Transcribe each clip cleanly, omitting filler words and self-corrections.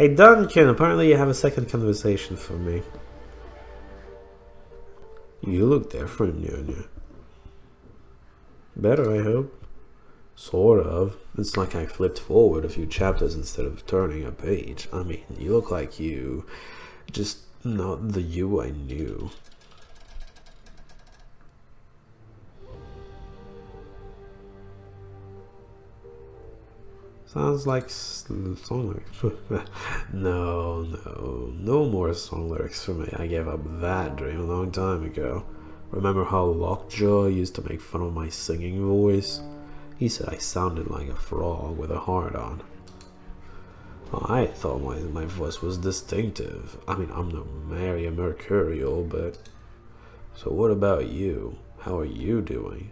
Hey Duncan, apparently you have a second conversation for me. You look different, Nyonya. Better, I hope. Sort of. It's like I flipped forward a few chapters instead of turning a page. I mean, you look like you. Just not the you I knew. Sounds like song lyrics. No more song lyrics for me. I gave up that dream a long time ago. Remember how Lockjaw used to make fun of my singing voice? He said I sounded like a frog with a heart on. Well, I thought my voice was distinctive. I mean, I'm no Mary Mercurial, but... So what about you? How are you doing?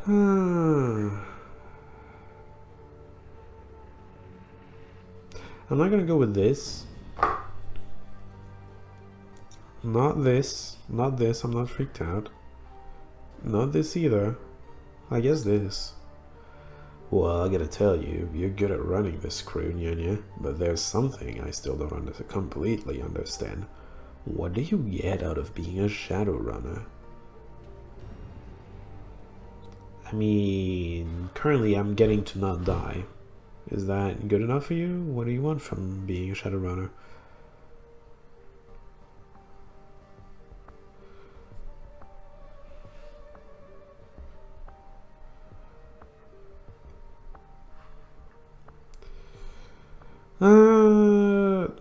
I'm not gonna go with this. Not this. Not this. I'm not freaked out. Not this either. I guess this. Well, I gotta tell you, you're good at running this crew, Nyonya, but there's something I still don't completely understand. What do you get out of being a Shadowrunner? I mean, currently I'm getting to not die. Is that good enough for you? What do you want from being a Shadowrunner?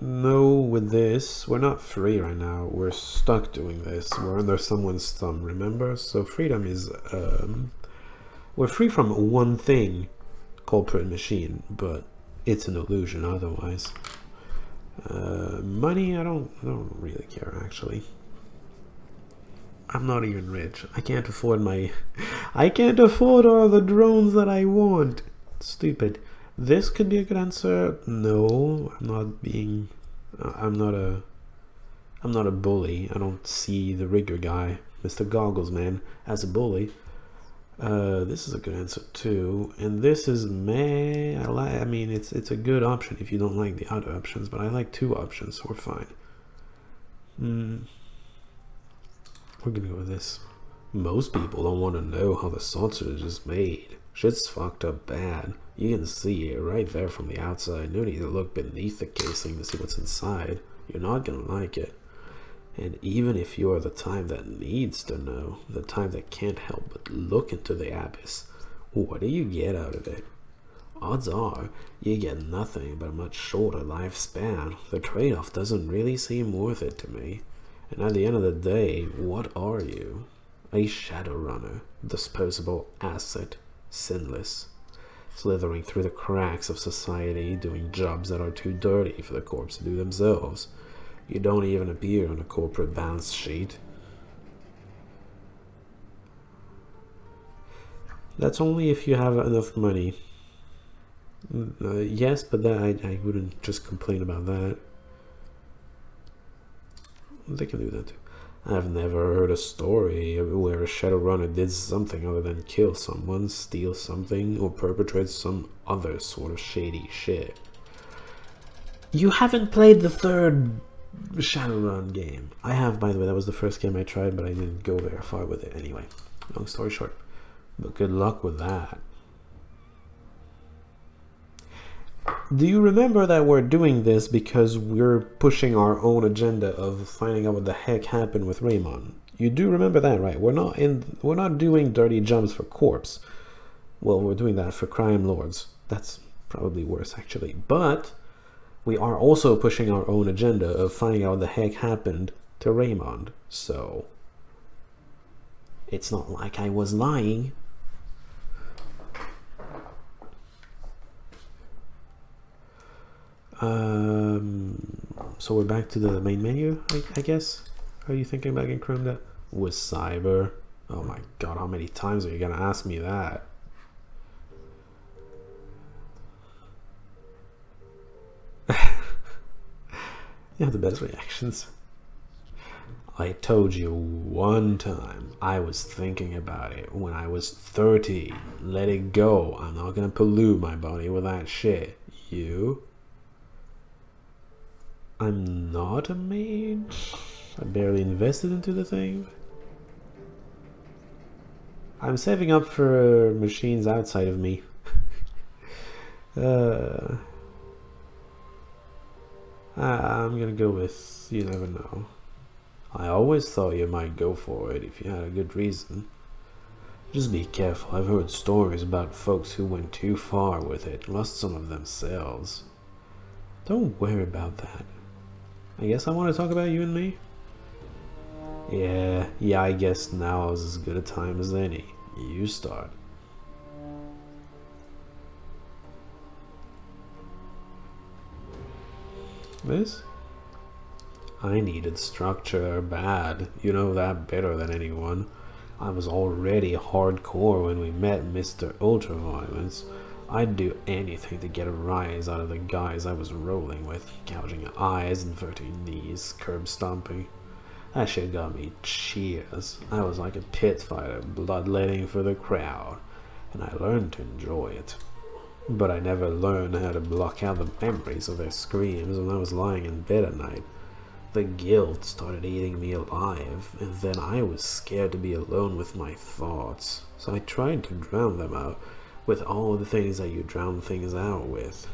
No, with this, we're not free right now. We're stuck doing this. We're under someone's thumb, remember? So freedom is, we're free from one thing, corporate machine, but it's an illusion otherwise. Money, I don't really care, actually. I'm not even rich. I can't afford I can't afford all the drones that I want. Stupid. This could be a good answer. No, I'm not being... I'm not a bully. I don't see the rigger guy, Mr. Goggles Man, as a bully. This is a good answer too, and this is I mean, it's a good option if you don't like the other options, but I like two options, so we're fine. We're gonna go with this. Most people don't want to know how the sausage is made. Shit's fucked up bad. You can see it right there from the outside. No need to look beneath the casing to see what's inside. You're not gonna like it. And even if you're the type that needs to know, the type that can't help but look into the abyss, what do you get out of it? Odds are, you get nothing but a much shorter lifespan. The trade-off doesn't really seem worth it to me. And at the end of the day, what are you? A Shadowrunner, disposable asset, sinless, slithering through the cracks of society, doing jobs that are too dirty for the corps to do themselves. You don't even appear on a corporate balance sheet. That's only if you have enough money. Yes, but that I wouldn't just complain about that. They can do that too. I've never heard a story where a Shadowrunner did something other than kill someone, steal something, or perpetrate some other sort of shady shit. You haven't played the third Shadowrun game. I have, by the way. That was the first game I tried, but I didn't go very far with it anyway. Long story short. But good luck with that. Do you remember that we're doing this because we're pushing our own agenda of finding out what the heck happened with Raymond? You do remember that, right? We're not doing dirty jumps for corpse. Well, we're doing that for crime lords. That's probably worse, actually. But we are also pushing our own agenda of finding out what the heck happened to Raymond. So it's not like I was lying. So we're back to the main menu, I guess. Are you thinking about getting chromed up with cyber? Oh my god, how many times are you gonna ask me that? You have the best reactions. I told you one time I was thinking about it when I was 30. Let it go. I'm not gonna pollute my body with that shit. You? I'm not a mage. I barely invested into the thing. I'm saving up for machines outside of me. I'm gonna go with you never know. I always thought you might go for it if you had a good reason. Just be careful. I've heard stories about folks who went too far with it, lost some of themselves. Don't worry about that. I guess I want to talk about you and me? Yeah, I guess now is as good a time as any. You start. This? I needed structure bad. You know that better than anyone. I was already hardcore when we met Mr. Ultraviolence. I'd do anything to get a rise out of the guys I was rolling with, gouging eyes, inverting knees, curb stomping. That shit got me cheers. I was like a pit fighter, bloodletting for the crowd, and I learned to enjoy it. But I never learned how to block out the memories of their screams when I was lying in bed at night. The guilt started eating me alive, and then I was scared to be alone with my thoughts, so I tried to drown them out with all the things that you drown things out with.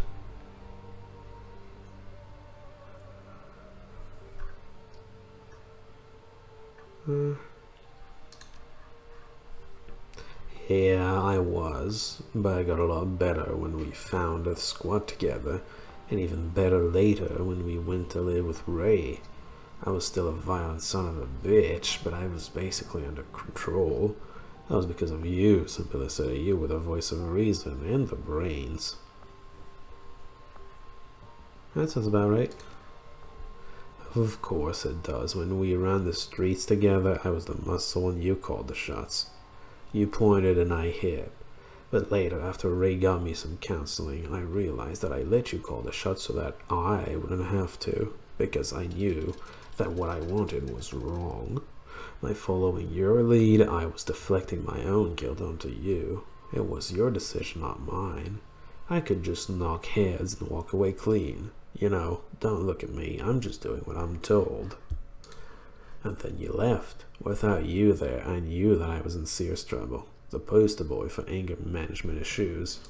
Yeah, I was, but I got a lot better when we found a squad together, and even better later when we went to live with Ray. I was still a violent son of a bitch, but I was basically under control. That was because of you, Simplicity. You were the voice of reason and the brains. That sounds about right. Of course it does. When we ran the streets together, I was the muscle and you called the shots. You pointed and I hit. But later, after Ray got me some counseling, I realized that I let you call the shots so that I wouldn't have to, because I knew that what I wanted was wrong. By following your lead, I was deflecting my own guilt onto you. It was your decision, not mine. I could just knock heads and walk away clean. You know, don't look at me, I'm just doing what I'm told. And then you left. Without you there, I knew that I was in serious trouble. The poster boy for anger management issues.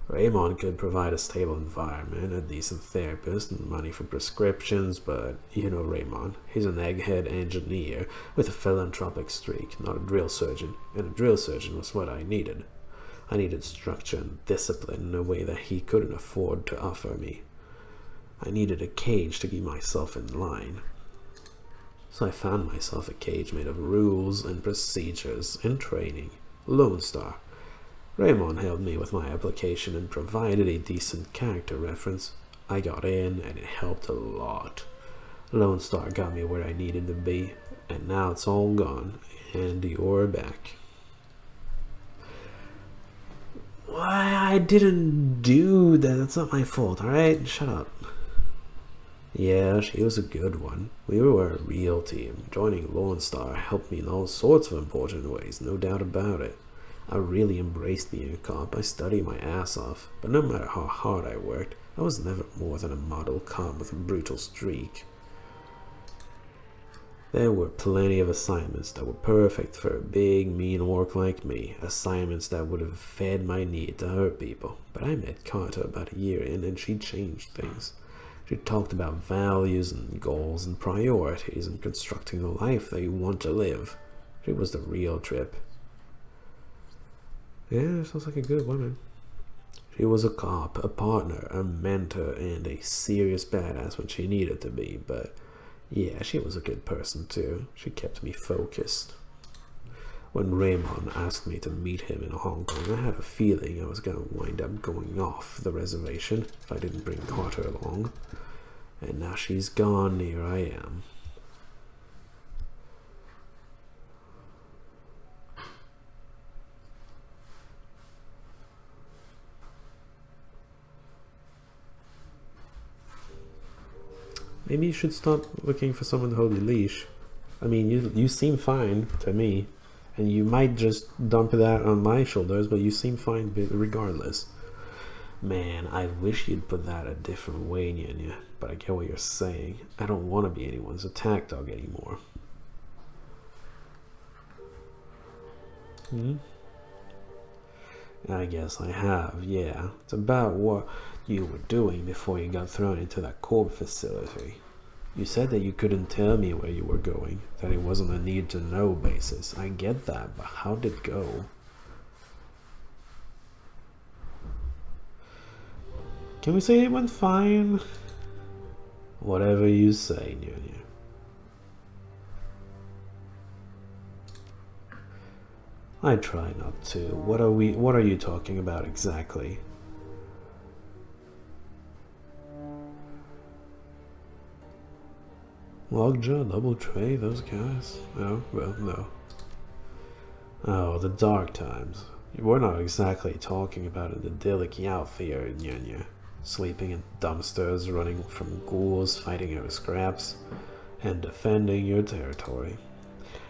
Raymond could provide a stable environment, a decent therapist, and money for prescriptions, but you know Raymond, he's an egghead engineer with a philanthropic streak, not a drill surgeon, and a drill surgeon was what I needed. I needed structure and discipline in a way that he couldn't afford to offer me. I needed a cage to keep myself in line. So I found myself a cage made of rules and procedures and training. Lone Star. Raymond helped me with my application and provided a decent character reference. I got in and it helped a lot. Lone Star got me where I needed to be, and now it's all gone, and you're back. Why, I didn't do that. That's not my fault, alright? Shut up. Yeah, she was a good one. We were a real team. Joining Lone Star helped me in all sorts of important ways, no doubt about it. I really embraced being a cop. I studied my ass off, but no matter how hard I worked, I was never more than a model cop with a brutal streak. There were plenty of assignments that were perfect for a big, mean orc like me, assignments that would have fed my need to hurt people. But I met Carter about a year in and she changed things. She talked about values and goals and priorities and constructing the life that you want to live. She was the real trip. Yeah, sounds like a good woman. She was a cop, a partner, a mentor, and a serious badass when she needed to be, but yeah, she was a good person too. She kept me focused. When Raymond asked me to meet him in Hong Kong, I had a feeling I was going to wind up going off the reservation if I didn't bring Carter along. And now she's gone, here I am. Maybe you should stop looking for someone to hold your leash. I mean, you seem fine to me. And you might just dump that on my shoulders, but you seem fine regardless. Man, I wish you'd put that a different way, Nyanya. But I get what you're saying. I don't want to be anyone's attack dog anymore. I guess I have, yeah. It's about what you were doing before you got thrown into that cold facility. You said that you couldn't tell me where you were going, that it wasn't a need-to-know basis. I get that, but how did it go? Can we say it went fine? Whatever you say, Nyanya. I try not to. What are you talking about exactly? Lockjaw, Double Tray, those guys? No, well, no. Oh, the dark times. We're not exactly talking about an idyllic out there, Nyanya. Sleeping in dumpsters, running from ghouls, fighting over scraps, and defending your territory.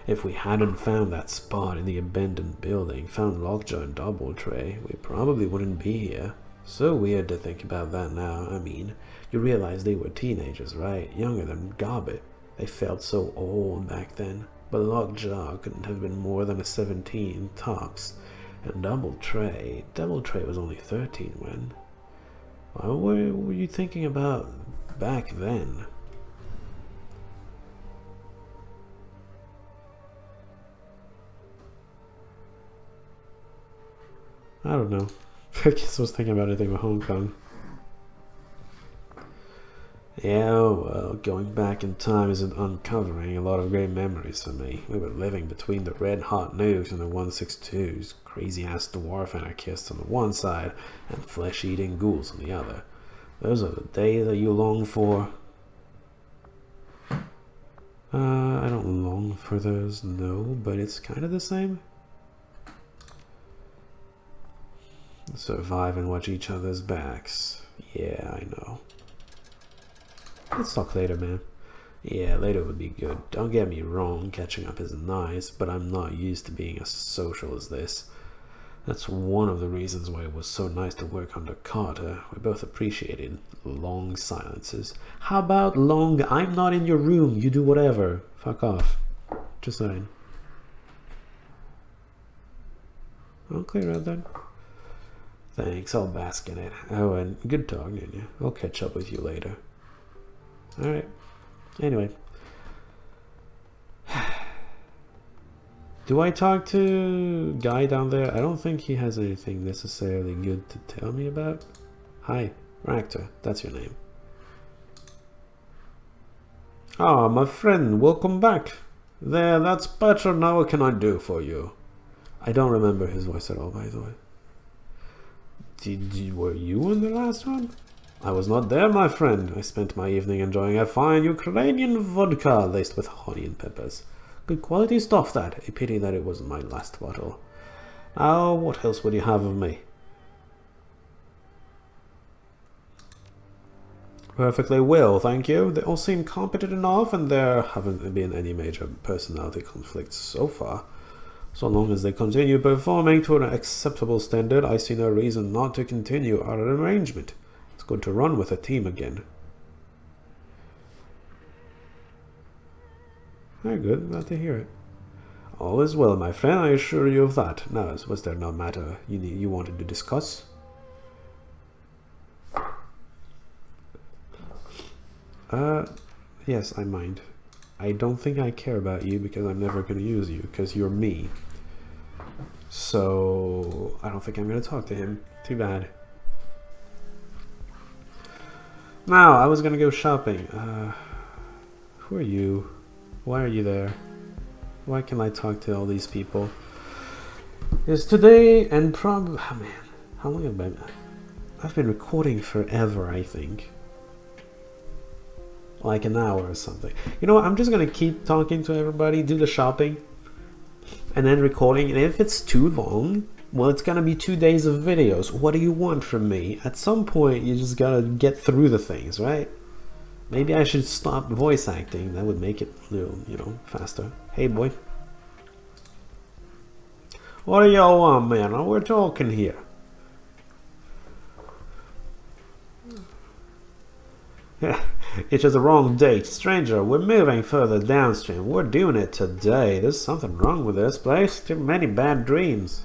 If we hadn't found that spot in the abandoned building, found Lockjaw and Double Tray, we probably wouldn't be here. So weird to think about that now. I mean, you realize they were teenagers, right? Younger than Gobbet. They felt so old back then. But Lockjaw couldn't have been more than a 17 tops. And Double Tray was only 13 when. What were you thinking about back then? I don't know. I guess I was thinking about anything with Hong Kong. Yeah, well, going back in time is uncovering a lot of great memories for me. We were living between the red-hot nukes and the 162s, crazy-ass dwarf anarchists on the one side, and flesh-eating ghouls on the other. Those are the days that you long for. I don't long for those, no, but it's kind of the same. Survive and watch each other's backs. Yeah, I know. Let's talk later, man. Yeah, later would be good. Don't get me wrong, catching up is nice, but I'm not used to being as social as this. That's one of the reasons why it was so nice to work under Carter. We both appreciated long silences. How about long, I'm not in your room, you do whatever. Fuck off. Just saying. I'll clear out then. Thanks, I'll bask in it. Oh, and good talking to you. I'll catch up with you later. Alright. Anyway. Do I talk to Guy down there? I don't think he has anything necessarily good to tell me about. Hi, Ractor. That's your name. Ah, my friend, welcome back. There, that's better. Now what can I do for you? I don't remember his voice at all, by the way. Were you in the last one? I was not there, my friend. I spent my evening enjoying a fine Ukrainian vodka laced with honey and peppers. Good quality stuff, that. A pity that it wasn't my last bottle. Now, what else would you have of me? Perfectly well, thank you. They all seem competent enough, and there haven't been any major personality conflicts so far. So long as they continue performing to an acceptable standard, I see no reason not to continue our arrangement. It's good to run with a team again. Very good, glad to hear it. All is well, my friend, I assure you of that. Now, was there no matter you wanted to discuss? Yes, I mind. I don't think I care about you because I'm never going to use you, because you're me. So, I don't think I'm going to talk to him. Too bad. Now, I was going to go shopping. Who are you? Why are you there? Why can I talk to all these people? Is today and probably... Oh man, how long have I been... I've been recording forever, I think. Like an hour or something. You know what, I'm just gonna keep talking to everybody, do the shopping, and then recording, and if it's too long, well, it's gonna be 2 days of videos. What do you want from me? At some point, you just gotta get through the things, right? Maybe I should stop voice acting. That would make it a little, you know, faster. Hey, boy. What do y'all want, man? We're talking here. It's just the wrong date. Stranger, we're moving further downstream. We're doing it today. There's something wrong with this place. Too many bad dreams.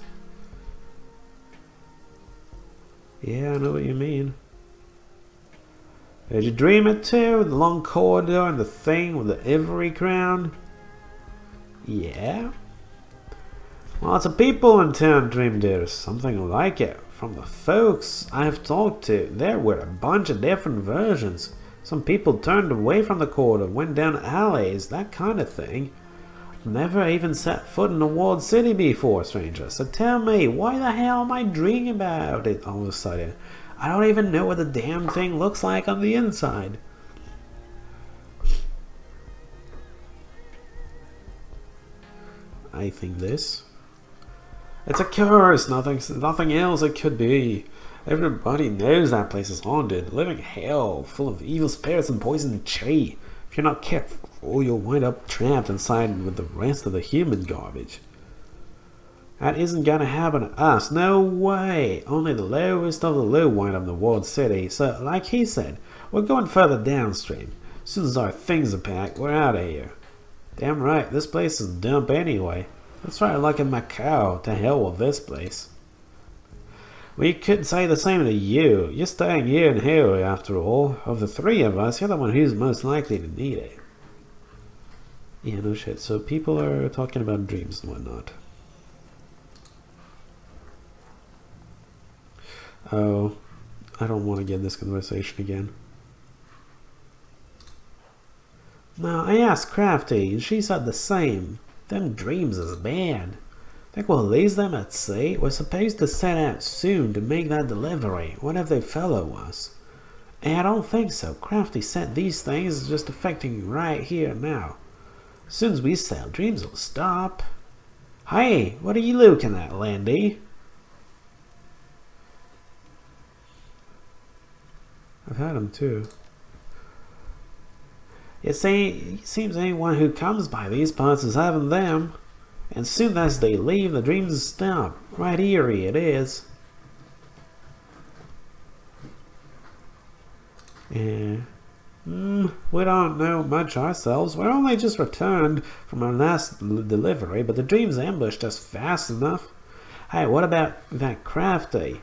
Yeah, I know what you mean. Did you dream it too? The long corridor and the thing with the ivory crown? Yeah. Lots of people in town dreamed it or something like it. From the folks I've talked to, there were a bunch of different versions. Some people turned away from the corridor, went down alleys, that kind of thing. I've never even set foot in a walled city before, stranger. So tell me, why the hell am I dreaming about it all of a sudden? I don't even know what the damn thing looks like on the inside. I think this. It's a curse, nothing else it could be. Everybody knows that place is haunted, living hell, full of evil spirits and poisoned chi. If you're not careful, you'll wind up trapped inside with the rest of the human garbage. That isn't gonna happen to us, no way. Only the lowest of the low wind up in the walled city. So, like he said, we're going further downstream. As soon as our things are packed, we're out of here. Damn right, this place is a dump anyway. Let's try luck in Macau. To hell with this place. We could say the same to you. You're staying here in Heoi after all. Of the three of us, you're the one who's most likely to need it. Yeah, no shit. So people are talking about dreams and whatnot. Oh, I don't want to get this conversation again. No, I asked Crafty, and she said the same. Them dreams is bad. Think we'll leave them at sea? We're supposed to set out soon to make that delivery. What if they follow us? I don't think so. Crafty said these things are just affecting right here now. As soon as we sail, dreams will stop. Hey, what are you looking at, Landy? I've had them too. You see, it seems anyone who comes by these parts is having them. And soon as they leave, the dreams stop. Right here it is. Yeah. We don't know much ourselves. We're only just returned from our last delivery, but the dreams ambushed us fast enough. Hey, what about that Crafty?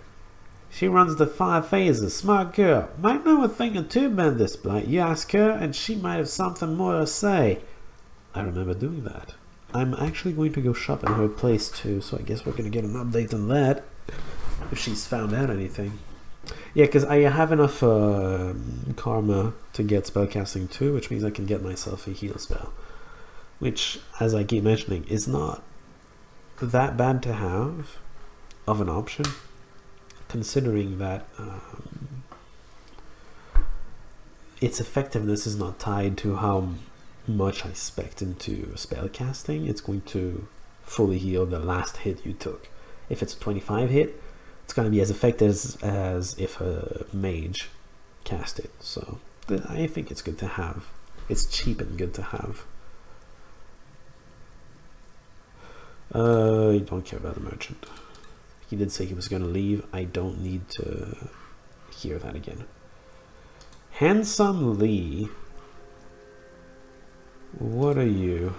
She runs the 5 phases. Smart girl. Might know a thing or two about this blight. You ask her, and she might have something more to say. I remember doing that. I'm actually going to go shop at her place too, so I guess we're going to get an update on that. If she's found out anything. Yeah, because I have enough karma to get spellcasting too, which means I can get myself a heal spell. Which, as I keep mentioning, is not that bad to have of an option. Considering that its effectiveness is not tied to how much I spec into spellcasting. It's going to fully heal the last hit you took. If it's a 25 hit, it's going to be as effective as if a mage cast it. So I think it's good to have. It's cheap and good to have. I don't care about the merchant. He did say he was going to leave. I don't need to hear that again. Handsome Lee. What are you?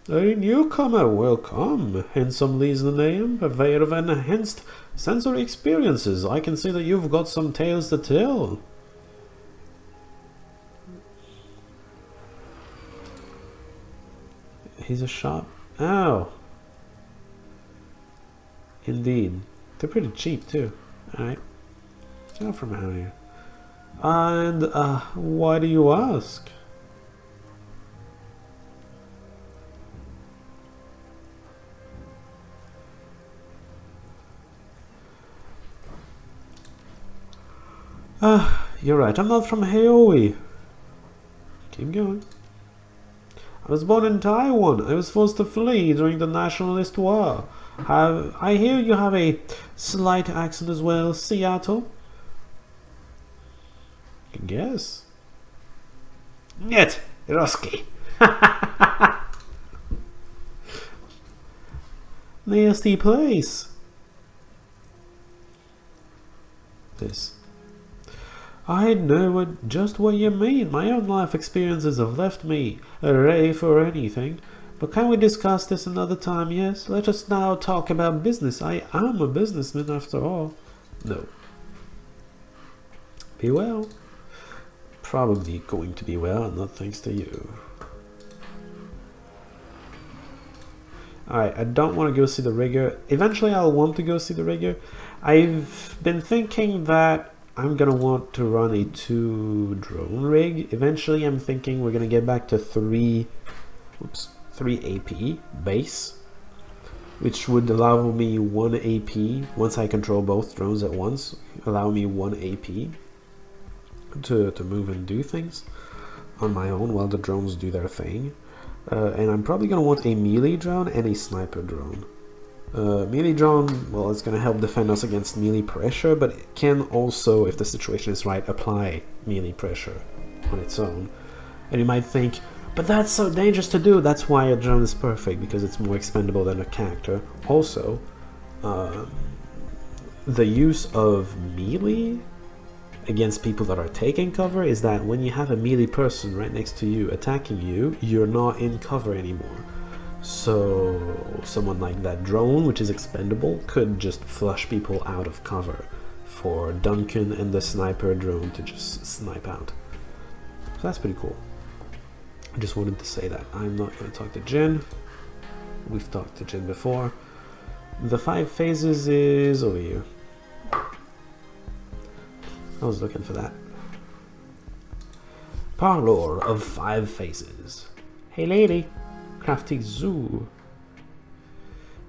A newcomer, welcome. Handsome Lee's the name, purveyor of enhanced sensory experiences. I can see that you've got some tales to tell. He's a shop. Oh. Indeed. They're pretty cheap too. Alright. Go from out here. And why do you ask? You're right, I'm not from Heoi. Keep going. I was born in Taiwan. I was forced to flee during the Nationalist War. I hear you have a slight accent as well, Seattle. I guess. Нет, русский. Nasty place. This. I know just what you mean. My own life experiences have left me ready for anything. But can we discuss this another time? Yes. Let us now talk about business. I am a businessman after all. No. Be well. Probably going to be well, not thanks to you. Alright, I don't want to go see the rigger. Eventually I'll want to go see the rigger. I've been thinking that I'm gonna want to run a 2 drone rig. Eventually I'm thinking we're gonna get back to 3 AP base, which would allow me 1 AP once I control both drones at once. Allow me 1 AP to move and do things on my own while the drones do their thing. And I'm probably gonna want a melee drone and a sniper drone. Melee drone, well, it's gonna help defend us against melee pressure, but it can also, if the situation is right, apply melee pressure on its own. And you might think, but that's so dangerous to do. That's why a drone is perfect, because it's more expendable than a character. Also, the use of melee against people that are taking cover is that when you have a melee person right next to you attacking you, you're not in cover anymore. So someone like that drone, which is expendable, could just flush people out of cover for Duncan and the sniper drone to just snipe out. So that's pretty cool. I just wanted to say that. I'm not going to talk to Jin. We've talked to Jin before. The 5 phases is over here. I was looking for that. Parlor of 5 Faces. Hey lady, Crafty Zoo.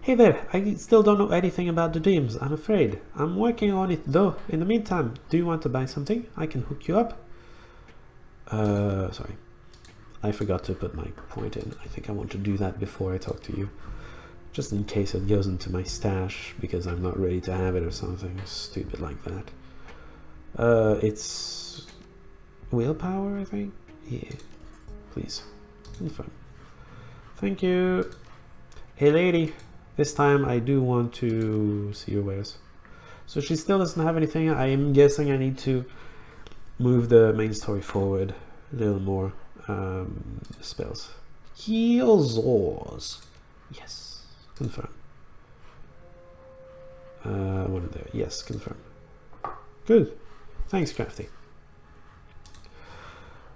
Hey there, I still don't know anything about the dreams, I'm afraid. I'm working on it though. In the meantime, do you want to buy something? I can hook you up. Sorry. I forgot to put my point in. I think I want to do that before I talk to you. Just in case it goes into my stash because I'm not ready to have it or something stupid like that. It's willpower, I think. Yeah, please confirm. Thank you. Hey lady, this time I do want to see your wares. So she still doesn't have anything. I am guessing I need to move the main story forward a little more. Spells. Heals. Yes, confirm. One there. Yes, confirm. Good. Thanks, Crafty.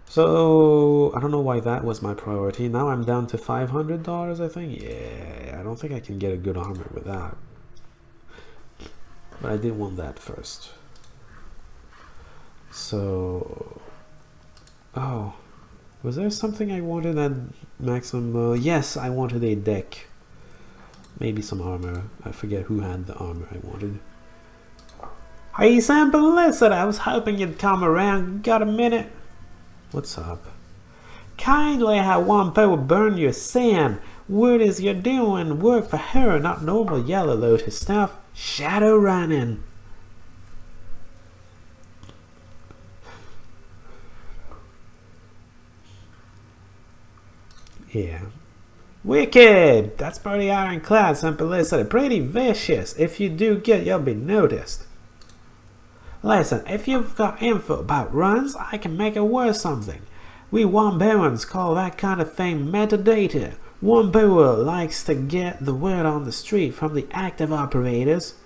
So, I don't know why that was my priority. Now I'm down to $500, I think. Yeah, I don't think I can get a good armor with that. But I did want that first. So... Oh. Was there something I wanted at maximum? Yes, I wanted a deck. Maybe some armor. I forget who had the armor I wanted. Hey Sam, listen, I was hoping you'd come around. Got a minute? What's up? Kindly have Wampo burn your Sam. What is you doing? Work for her, not normal Yellow Lotus stuff. Shadowrunning. Yeah. Wicked! That's pretty ironclad, simplicity. Pretty vicious. If you do good, you'll be noticed. Listen, if you've got info about runs, I can make it worth something. We Womboans call that kind of thing metadata. Womboa likes to get the word on the street from the active operators.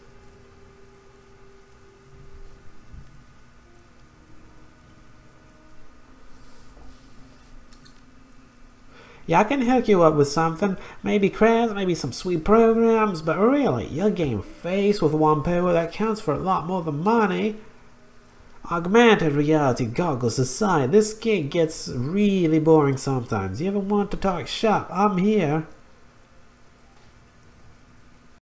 Yeah, I can hook you up with something, maybe creds, maybe some sweet programs, but really, you'll gain face with Wampoa that counts for a lot more than money. Augmented reality goggles aside, this gig gets really boring sometimes. You ever want to talk shop? I'm here.